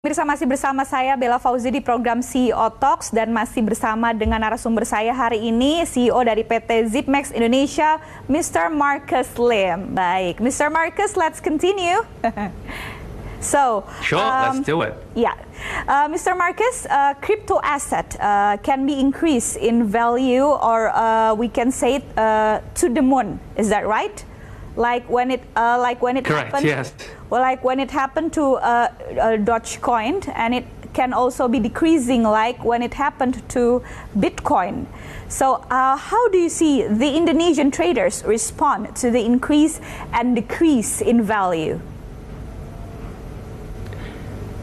Pemirsa, masih bersama saya Bella Fauzi di program CEO Talks dan masih bersama dengan narasumber saya hari ini CEO dari PT Zipmex Indonesia, Mr. Marcus Lim. Baik, Mr. Marcus, let's continue. Sure, let's do it. Yeah, Mr. Marcus, crypto asset can be increased in value, or we can say it, to the moon. Is that right? Like when it Correct, happened, yes. Well, like when it happened to Dogecoin, and it can also be decreasing, like when it happened to Bitcoin. So, how do you see the Indonesian traders respond to the increase and decrease in value?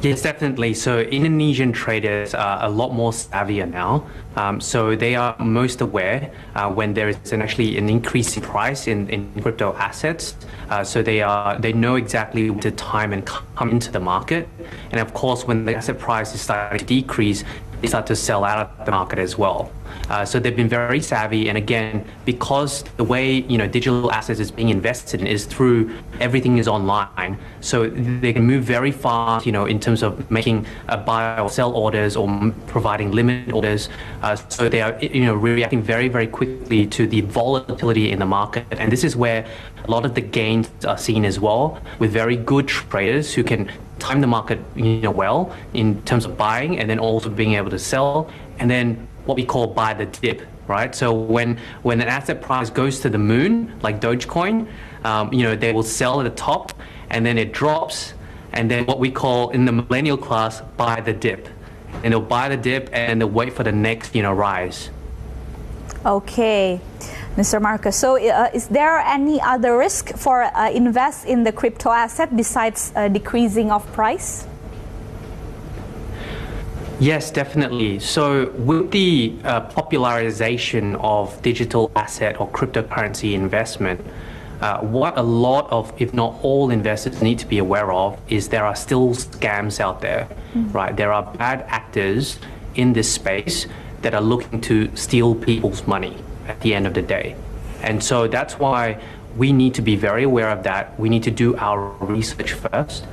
Yes, definitely. So Indonesian traders are a lot more savvier now. So they are most aware when there is actually an increase in price in crypto assets. So they know exactly the time and come into the market. And of course, when the asset price is starting to decrease, they start to sell out of the market as well. So they've been very savvy, and again, because the way digital assets is being invested in is through everything is online, so they can move very fast, in terms of making buy or sell orders or providing limit orders. So they are reacting very, very quickly to the volatility in the market, and this is where a lot of the gains are seen as well, with very good traders who can time the market well in terms of buying and then also being able to sell, and then what we call buy the dip, right? So when an asset price goes to the moon, like Dogecoin, they will sell at the top and then it drops, and then what we call in the millennial class, buy the dip. And they'll buy the dip and they'll wait for the next rise. Okay, Mr. Marcus. So is there any other risk for invest in the crypto asset besides decreasing of price? Yes, definitely. So with the popularization of digital asset or cryptocurrency investment, what a lot of, if not all, investors need to be aware of is there are still scams out there, right? There are bad actors in this space that are looking to steal people's money at the end of the day. And so that's why we need to be very aware of that. We need to do our research first.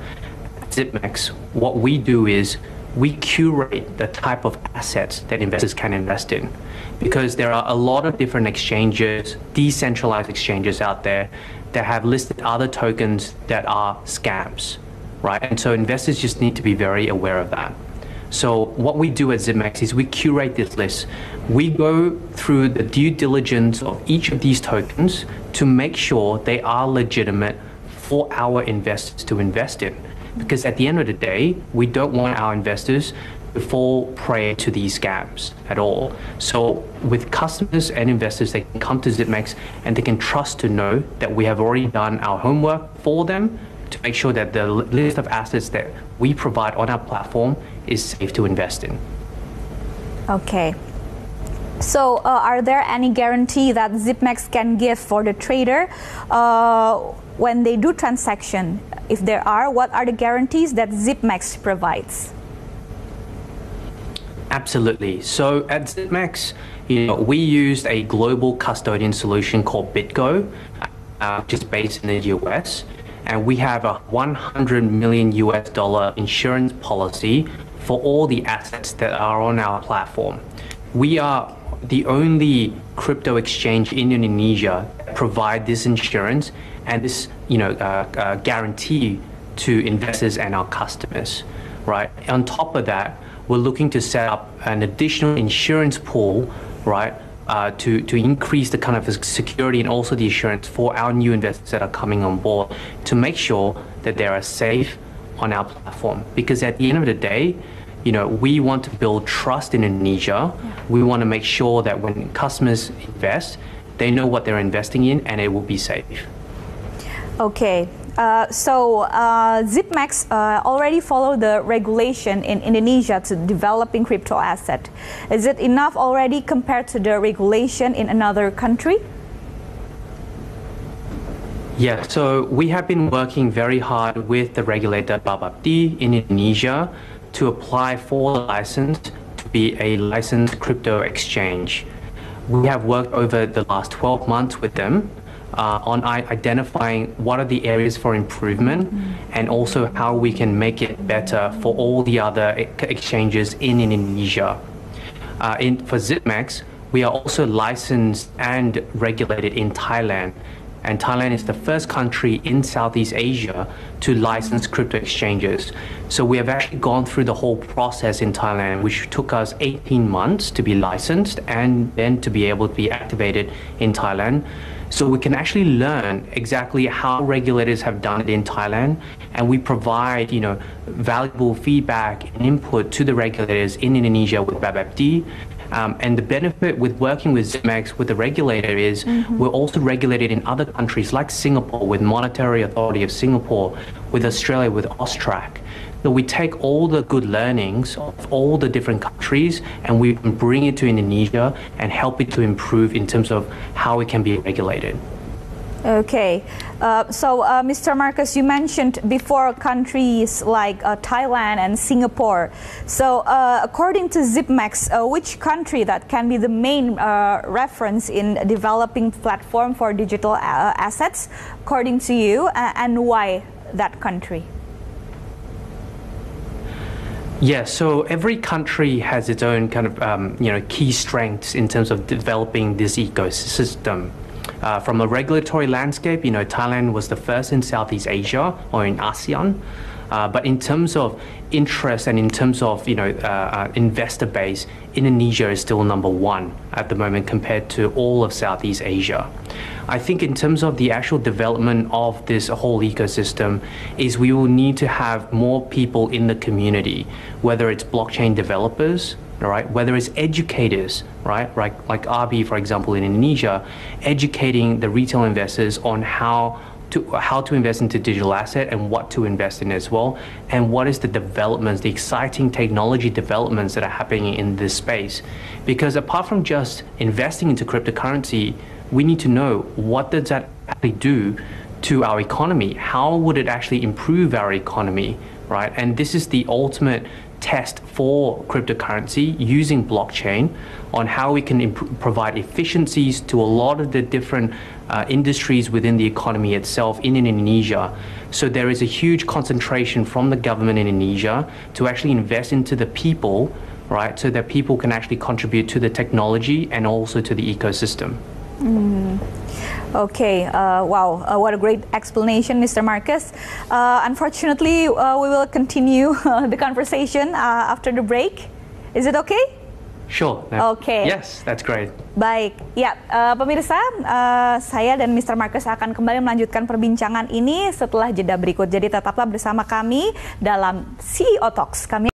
At Zipmex, what we do is we curate the type of assets that investors can invest in, because there are a lot of different exchanges, decentralized exchanges out there that have listed other tokens that are scams, right? And so investors just need to be very aware of that. So what we do at Zipmex is we curate this list. We go through the due diligence of each of these tokens to make sure they are legitimate for our investors to invest in. Because at the end of the day, we don't want our investors to fall prey to these scams at all. So with customers and investors, they can come to Zipmex and they can trust to know that we have already done our homework for them to make sure that the list of assets that we provide on our platform is safe to invest in. Okay. So are there any guarantee that Zipmex can give for the trader when they do transaction? If there are, what are the guarantees that Zipmex provides? Absolutely. So at Zipmex, we used a global custodian solution called BitGo, which is based in the US, and we have a $100 million insurance policy for all the assets that are on our platform. We are the only crypto exchange in Indonesia that provide this insurance and this guarantee to investors and our customers, right? On top of that, we're looking to set up an additional insurance pool, right, to increase the kind of security and also the assurance for our new investors that are coming on board, to make sure that they are safe on our platform. Because at the end of the day, we want to build trust in Indonesia. We want to make sure that when customers invest, they know what they're investing in and it will be safe. Okay. So Zipmex already follow the regulation in Indonesia to developing crypto asset. Is it enough already compared to the regulation in another country? Yeah, so we have been working very hard with the regulator Bapepti in Indonesia to apply for a license to be a licensed crypto exchange. We have worked over the last 12 months with them on identifying what are the areas for improvement and also how we can make it better for all the other exchanges in Indonesia. For Zipmex, we are also licensed and regulated in Thailand. And Thailand is the first country in Southeast Asia to license crypto exchanges. So we have actually gone through the whole process in Thailand, which took us 18 months to be licensed and then to be able to be activated in Thailand. So we can actually learn exactly how regulators have done it in Thailand, and we provide, valuable feedback and input to the regulators in Indonesia with Bababdi. And the benefit with working with Zipmex, with the regulator, is we're also regulated in other countries like Singapore with Monetary Authority of Singapore, with Australia with Austrac. So we take all the good learnings of all the different countries and we bring it to Indonesia and help it to improve in terms of how it can be regulated. Okay, so Mr. Marcus, you mentioned before countries like Thailand and Singapore. So according to Zipmex, which country that can be the main reference in developing platform for digital assets, according to you, and why that country? Yeah, so every country has its own kind of key strengths in terms of developing this ecosystem. From a regulatory landscape, Thailand was the first in Southeast Asia or in ASEAN. But in terms of interest and in terms of investor base, Indonesia is still number one at the moment compared to all of Southeast Asia. I think in terms of the actual development of this whole ecosystem is we will need to have more people in the community, whether it's blockchain developers, right? Whether it's educators, right? Like RB, for example, in Indonesia, educating the retail investors on how to invest into digital asset and what to invest in as well, and what is the developments, the exciting technology developments that are happening in this space. Because apart from just investing into cryptocurrency, we need to know what does that actually do to our economy? How would it actually improve our economy, right? And this is the ultimate test for cryptocurrency using blockchain on how we can provide efficiencies to a lot of the different industries within the economy itself in Indonesia. So there is a huge concentration from the government in Indonesia to actually invest into the people, right? So that people can actually contribute to the technology and also to the ecosystem. Okay, wow, what a great explanation, Mr. Marcus. Unfortunately, we will continue the conversation after the break. Is it okay? Sure. Okay. Yes, that's great. Baik, ya pemirsa, saya dan Mr. Marcus akan kembali melanjutkan perbincangan ini setelah jeda berikut. Jadi tetaplah bersama kami dalam CEO Talks. Kami